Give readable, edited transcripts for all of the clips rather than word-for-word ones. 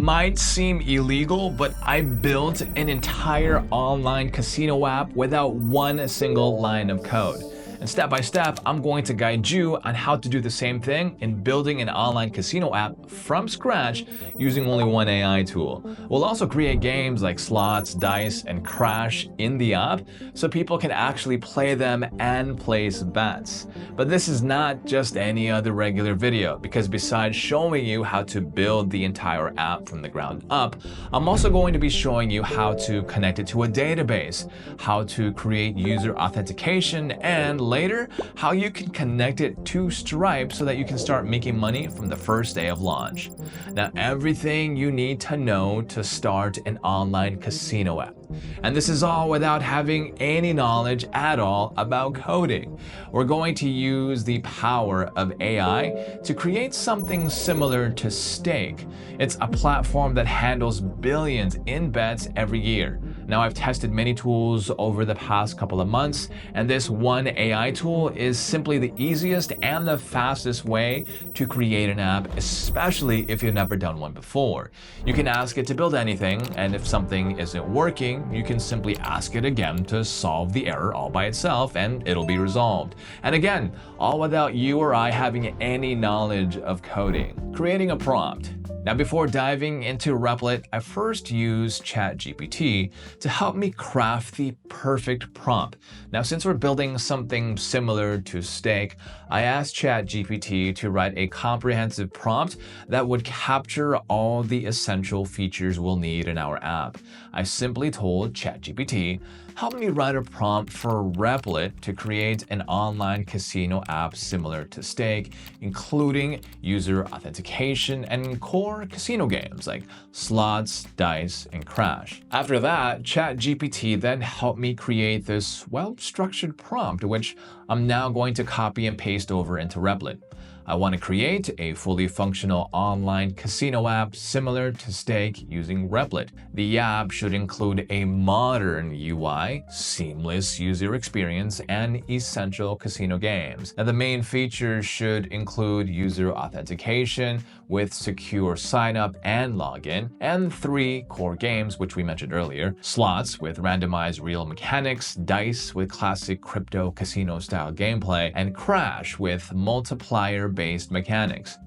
might seem illegal, but I built an entire online casino app without one single line of code. And step by step, I'm going to guide you on how to do the same thing in building an online casino app from scratch using only one AI tool. We'll also create games like slots, dice, and crash in the app so people can actually play them and place bets. But this is not just any other regular video, because besides showing you how to build the entire app from the ground up, I'm also going to be showing you how to connect it to a database, how to create user authentication, and later, how you can connect it to Stripe so that you can start making money from the first day of launch. Now, everything you need to know to start an online casino app. And this is all without having any knowledge at all about coding. We're going to use the power of AI to create something similar to Stake. It's a platform that handles billions in bets every year. Now, I've tested many tools over the past couple of months, and this one AI tool is simply the easiest and the fastest way to create an app, especially if you've never done one before. You can ask it to build anything, and if something isn't working, you can simply ask it again to solve the error all by itself, and it'll be resolved. And again, all without you or I having any knowledge of coding. Creating a prompt. Now, before diving into Replit, I first used ChatGPT to help me craft the perfect prompt. Now, since we're building something similar to Stake, I asked ChatGPT to write a comprehensive prompt that would capture all the essential features we'll need in our app. I simply told ChatGPT, help me write a prompt for Replit to create an online casino app similar to Stake, including user authentication and core casino games like slots, dice, and crash. After that, ChatGPT then helped me create this well-structured prompt, which I'm now going to copy and paste over into Replit. I want to create a fully functional online casino app similar to Stake using Replit. The app should include a modern UI, seamless user experience, and essential casino games. Now, the main features should include user authentication with secure sign-up and login, and 3 core games, which we mentioned earlier: slots with randomized real mechanics, dice with classic crypto casino-style gameplay, and crash with multiplier-based mechanics.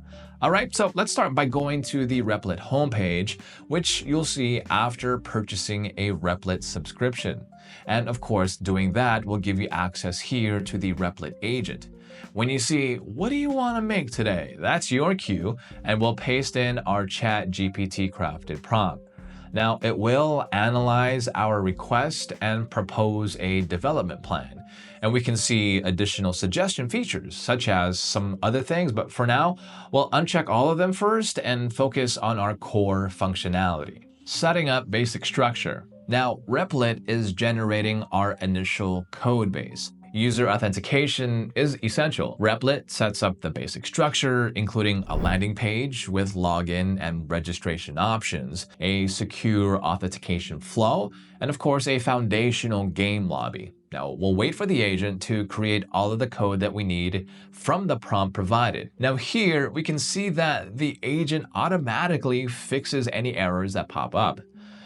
Alright, so let's start by going to the Replit homepage, which you'll see after purchasing a Replit subscription. And of course, doing that will give you access here to the Replit agent. When you see, what do you want to make today? That's your cue, and we'll paste in our ChatGPT crafted prompt. Now, it will analyze our request and propose a development plan. And we can see additional suggestion features, such as some other things, but for now, we'll uncheck all of them first and focus on our core functionality. Setting up basic structure. Now, Replit is generating our initial code base. User authentication is essential. Replit sets up the basic structure, including a landing page with login and registration options, a secure authentication flow, and of course, a foundational game lobby. Now, we'll wait for the agent to create all of the code that we need from the prompt provided. Now here, we can see that the agent automatically fixes any errors that pop up.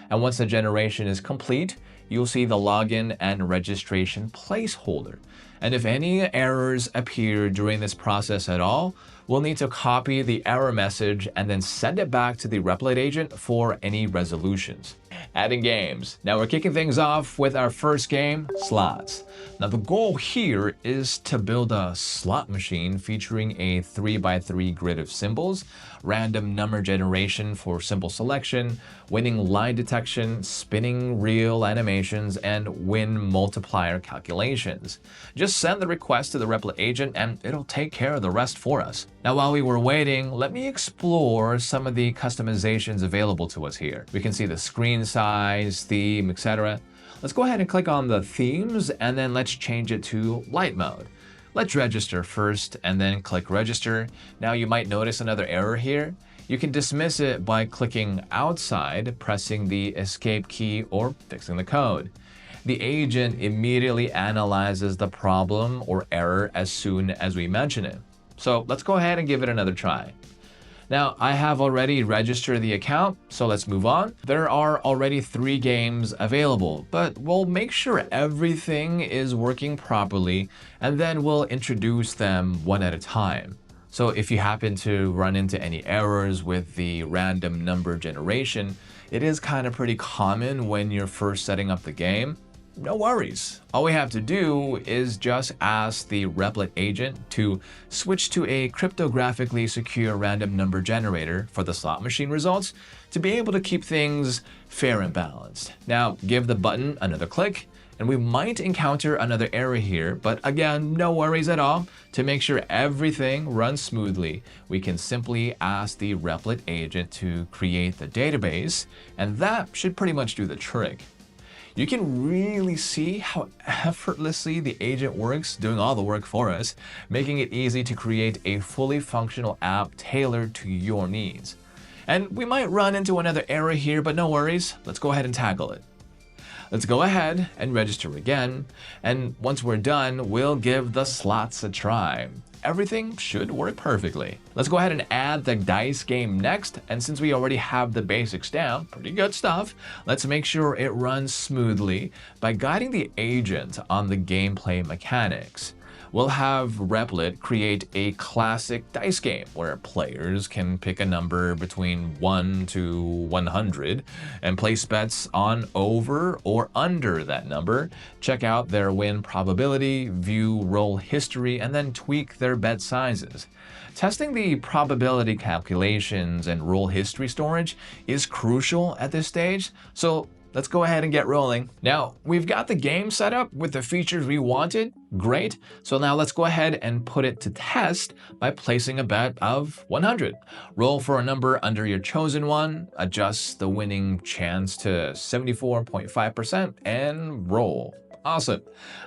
And once the generation is complete, you'll see the login and registration placeholder. And if any errors appear during this process at all, we'll need to copy the error message and then send it back to the Replit agent for any resolutions. Adding games. Now we're kicking things off with our first game, slots. Now the goal here is to build a slot machine featuring a 3x3 grid of symbols, random number generation for simple selection, winning line detection, spinning reel animations, and win multiplier calculations. Just send the request to the Replit agent and it'll take care of the rest for us. Now while we were waiting, let me explore some of the customizations available to us here. We can see the screen size, theme, etc. Let's go ahead and click on the themes and then let's change it to light mode. Let's register first and then click register. Now you might notice another error here. You can dismiss it by clicking outside, pressing the escape key, or fixing the code. The agent immediately analyzes the problem or error as soon as we mention it. So let's go ahead and give it another try. Now, I have already registered the account, so let's move on. There are already 3 games available, but we'll make sure everything is working properly, and then we'll introduce them one at a time. So if you happen to run into any errors with the random number generation, it is kind of pretty common when you're first setting up the game. No worries. All we have to do is just ask the Replit agent to switch to a cryptographically secure random number generator for the slot machine results to be able to keep things fair and balanced. Now, give the button another click, and we might encounter another error here, but again, no worries at all. To make sure everything runs smoothly, we can simply ask the Replit agent to create the database, and that should pretty much do the trick. You can really see how effortlessly the agent works, doing all the work for us, making it easy to create a fully functional app tailored to your needs. And we might run into another error here, but no worries. Let's go ahead and tackle it. Let's go ahead and register again. And once we're done, we'll give the slots a try. Everything should work perfectly. Let's go ahead and add the dice game next. And since we already have the basics down, pretty good stuff, let's make sure it runs smoothly by guiding the agent on the gameplay mechanics. We'll have Replit create a classic dice game where players can pick a number between 1 to 100 and place bets on over or under that number, check out their win probability, view roll history, and then tweak their bet sizes. Testing the probability calculations and roll history storage is crucial at this stage, so let's go ahead and get rolling. Now, we've got the game set up with the features we wanted. Great. So now let's go ahead and put it to test by placing a bet of 100. Roll for a number under your chosen one, adjust the winning chance to 74.5%, and roll. Awesome.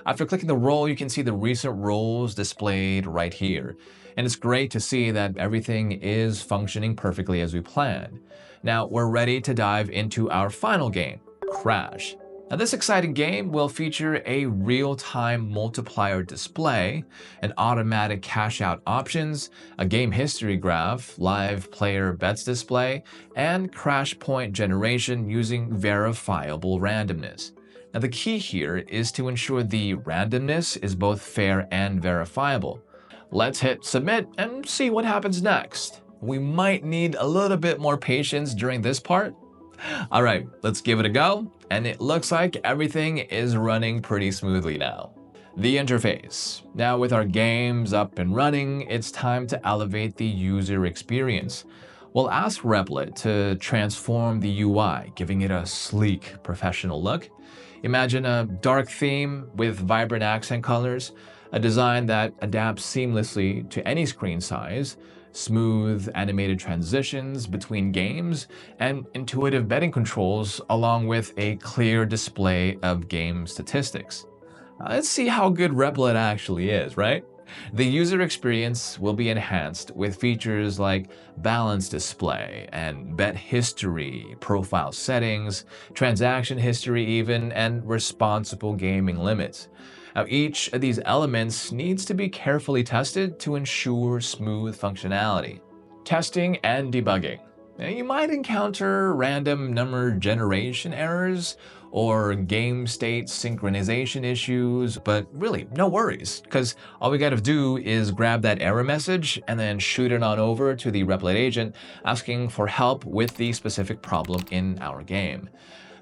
After clicking the roll, you can see the recent rolls displayed right here. And it's great to see that everything is functioning perfectly as we planned. Now, we're ready to dive into our final game, Crash. Now, this exciting game will feature a real-time multiplier display, an automatic cash-out options, a game history graph, live player bets display, and crash point generation using verifiable randomness. Now, the key here is to ensure the randomness is both fair and verifiable. Let's hit submit and see what happens next. We might need a little bit more patience during this part. All right, let's give it a go. And it looks like everything is running pretty smoothly now. The interface. Now with our games up and running, it's time to elevate the user experience. We'll ask Replit to transform the UI, giving it a sleek, professional look. Imagine a dark theme with vibrant accent colors, a design that adapts seamlessly to any screen size, smooth animated transitions between games, and intuitive betting controls along with a clear display of game statistics. Let's see how good Replit actually is, right? The user experience will be enhanced with features like balance display and bet history, profile settings, transaction history even, and responsible gaming limits. Now, each of these elements needs to be carefully tested to ensure smooth functionality. Testing and debugging. Now, you might encounter random number generation errors or game state synchronization issues, but really, no worries, because all we gotta do is grab that error message and then shoot it on over to the Replit agent asking for help with the specific problem in our game.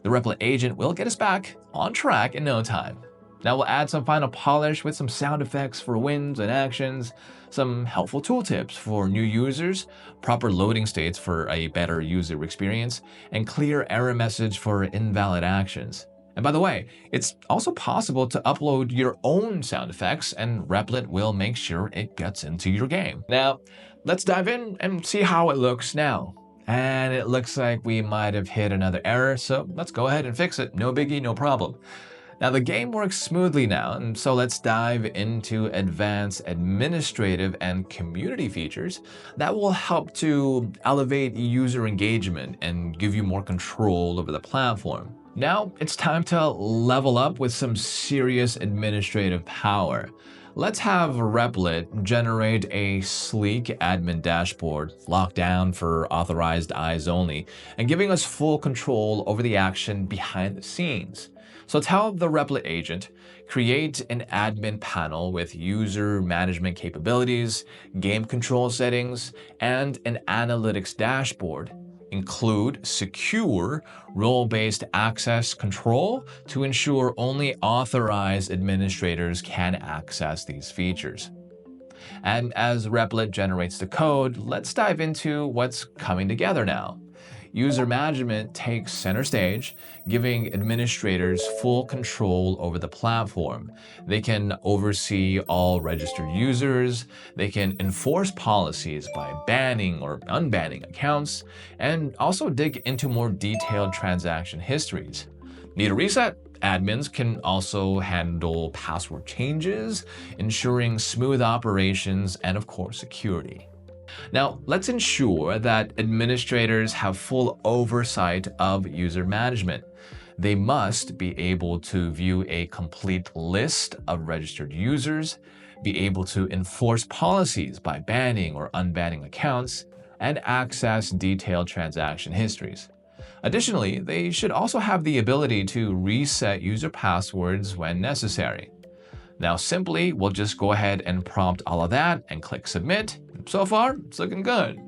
The Replit agent will get us back on track in no time. Now we'll add some final polish with some sound effects for wins and actions, some helpful tooltips for new users, proper loading states for a better user experience, and clear error message for invalid actions. And by the way, it's also possible to upload your own sound effects, and Replit will make sure it gets into your game. Now, let's dive in and see how it looks now. And it looks like we might have hit another error, so let's go ahead and fix it. No biggie, no problem. Now the game works smoothly now, and so let's dive into advanced administrative and community features that will help to elevate user engagement and give you more control over the platform. Now it's time to level up with some serious administrative power. Let's have Replit generate a sleek admin dashboard locked down for authorized eyes only and giving us full control over the action behind the scenes. So tell the Replit agent, create an admin panel with user management capabilities, game control settings, and an analytics dashboard. Include secure role-based access control to ensure only authorized administrators can access these features. And as Replit generates the code, let's dive into what's coming together now. User management takes center stage, giving administrators full control over the platform. They can oversee all registered users, they can enforce policies by banning or unbanning accounts, and also dig into more detailed transaction histories. Need a reset? Admins can also handle password changes, ensuring smooth operations and, of course, security. Now, let's ensure that administrators have full oversight of user management. They must be able to view a complete list of registered users, be able to enforce policies by banning or unbanning accounts, and access detailed transaction histories. Additionally, they should also have the ability to reset user passwords when necessary. Now simply, we'll just go ahead and prompt all of that and click submit. So far, it's looking good.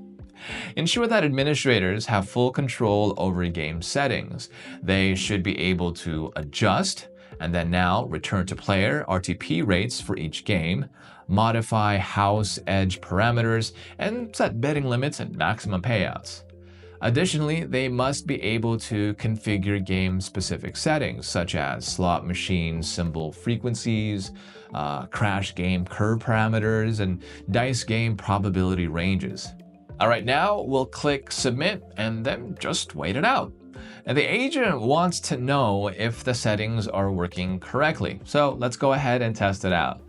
Ensure that administrators have full control over game settings. They should be able to adjust and then now return to player RTP rates for each game, modify house edge parameters, and set betting limits and maximum payouts. Additionally, they must be able to configure game-specific settings such as slot machine symbol frequencies, crash game curve parameters, and dice game probability ranges. All right, now we'll click submit and then just wait it out. And the agent wants to know if the settings are working correctly. So let's go ahead and test it out.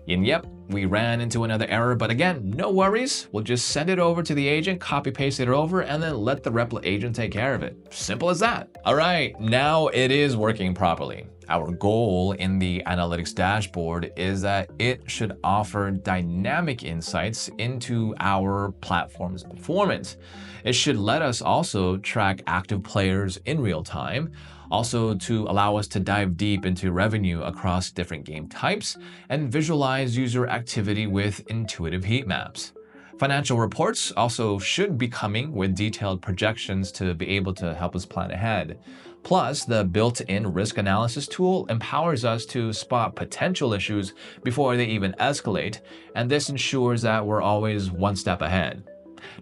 And yep, we ran into another error, but again, no worries. We'll just send it over to the agent, copy paste it over, and then let the Replit agent take care of it. Simple as that. All right, now it is working properly. Our goal in the analytics dashboard is that it should offer dynamic insights into our platform's performance. It should let us also track active players in real time, also to allow us to dive deep into revenue across different game types and visualize user activity with intuitive heat maps. Financial reports also should be coming with detailed projections to be able to help us plan ahead. Plus, the built-in risk analysis tool empowers us to spot potential issues before they even escalate, and this ensures that we're always one step ahead.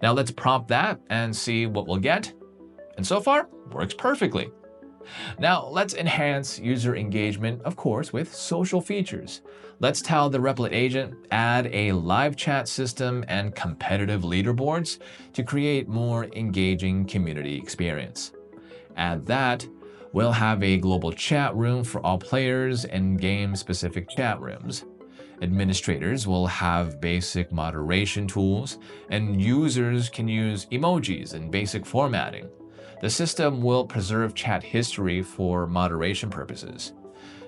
Now let's prompt that and see what we'll get. And so far, works perfectly. Now, let's enhance user engagement, of course, with social features. Let's tell the Replit agent, add a live chat system and competitive leaderboards to create more engaging community experience. Add that, we'll have a global chat room for all players and game-specific chat rooms. Administrators will have basic moderation tools, and users can use emojis and basic formatting. The system will preserve chat history for moderation purposes.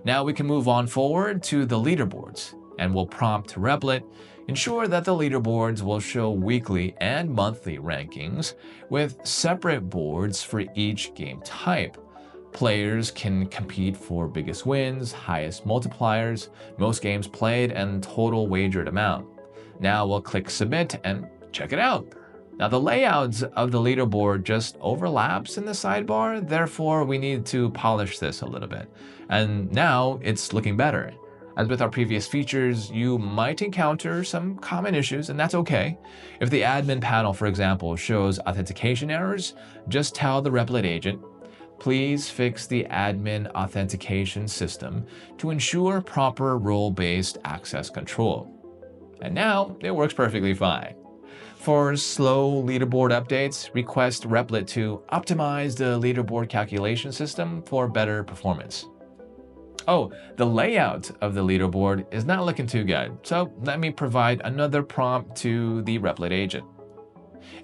Now we can move on forward to the leaderboards, and we'll prompt Replit, ensure that the leaderboards will show weekly and monthly rankings with separate boards for each game type. Players can compete for biggest wins, highest multipliers, most games played, and total wagered amount. Now we'll click submit and check it out. Now the layout of the leaderboard just overlaps in the sidebar, therefore we need to polish this a little bit. And now it's looking better. As with our previous features, you might encounter some common issues, and that's okay. If the admin panel, for example, shows authentication errors, just tell the Replit agent, please fix the admin authentication system to ensure proper role-based access control. And now it works perfectly fine. For slow leaderboard updates, request Replit to optimize the leaderboard calculation system for better performance. Oh, the layout of the leaderboard is not looking too good, so let me provide another prompt to the Replit agent.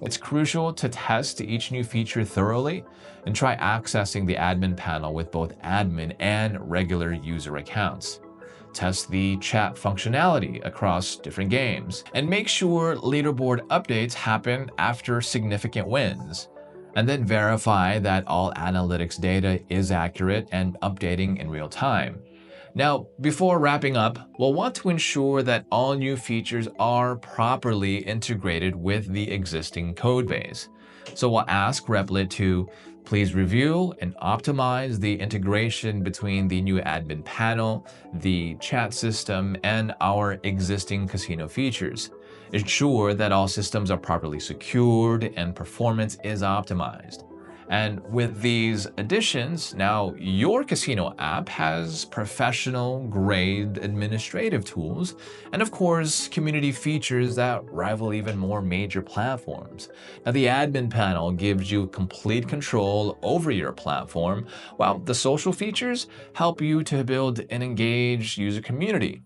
It's crucial to test each new feature thoroughly and try accessing the admin panel with both admin and regular user accounts. test the chat functionality across different games, and make sure leaderboard updates happen after significant wins. And then verify that all analytics data is accurate and updating in real time. Now, before wrapping up, we'll want to ensure that all new features are properly integrated with the existing codebase. So we'll ask Replit to please review and optimize the integration between the new admin panel, the chat system, and our existing casino features. Ensure that all systems are properly secured and performance is optimized. And with these additions, now your casino app has professional-grade administrative tools and, of course, community features that rival even more major platforms. Now, the admin panel gives you complete control over your platform, while the social features help you to build an engaged user community.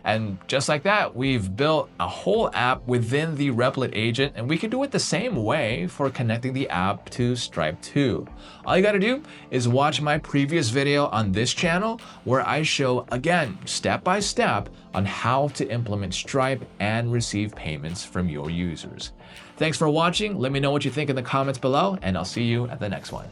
And just like that, we've built a whole app within the Replit agent, and we can do it the same way for connecting the app to Stripe too. All you gotta do is watch my previous video on this channel where I show, again, step by step on how to implement Stripe and receive payments from your users. Thanks for watching. Let me know what you think in the comments below, and I'll see you at the next one.